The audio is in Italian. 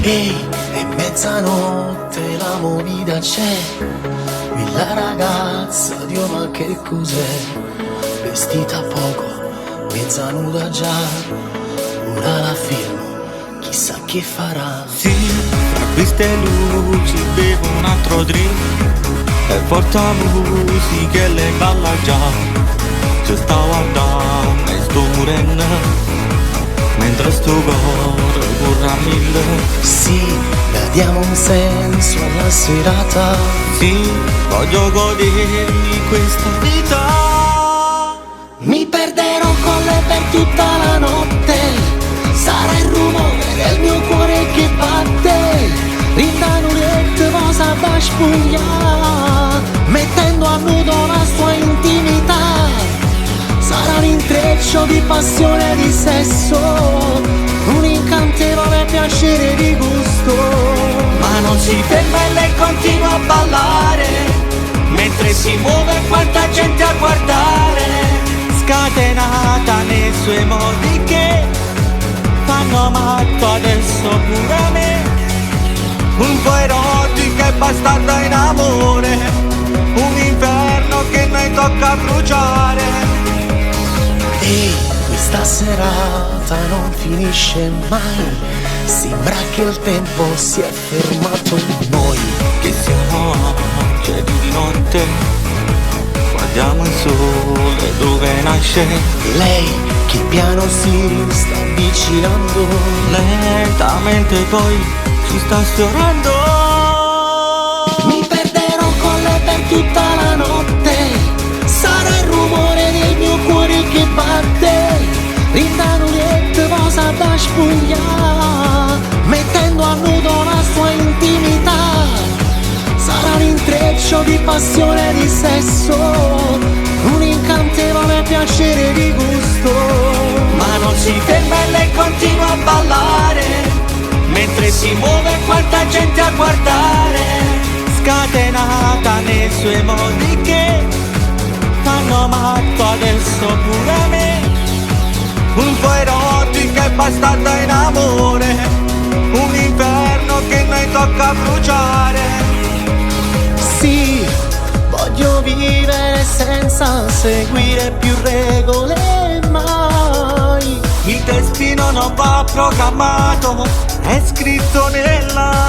Ehi, è mezzanotte, la movida c'è. Quella ragazza, Dio ma che cos'è? Vestita poco, mezza nuda già. Ora la filmo, chissà che farà. Sì, tra queste luci bevo un altro drink e porta musica e le balla già. Ci sta guardando e sto morendo mentre sto cuore corre a mille. Sì, diamo un senso alla serata. Sì, voglio godermi questa vita. Mi perderò con lei per tutta la notte. Sarà il rumore del mio cuore che batte. Rinda Nuriette cosa da spugliare, mettendo a nudo la sua intimità. Sarà un intreccio di passione e di sesso, un incantevole piacere di gusto. Ma non si ferma e lei continua a ballare, mentre si muove quanta gente a guardare, scatenata nei suoi modi che fanno matto adesso pure a me. Un po' erotica e bastarda in amore, un inferno che noi tocca bruciare. Ehi, questa serata non finisce mai. Sembra che il tempo si è fermato in noi. Che siamo angeli di notte, guardiamo il sole dove nasce. Lei che piano si sta avvicinando, Lentamente poi ci sta sfiorando. mi perderò con lei per tutta la notte. Sarà il rumore del mio cuore che batte. Rinda Nuriette cosa da spugliare, mettendo a nudo la sua intimità. Sarà un intreccio di passione e di sesso, un incantevole piacere di gusto. Ma non si ferma e lei continua a ballare, mentre si muove quanta gente a guardare, scatenata nei suoi modi che fanno matto adesso pure a me. Un po' erotica e bastarda in amore, un inferno che noi tocca bruciare. Sì, voglio vivere senza seguire più regole mai. Il destino non va programmato, è scritto nella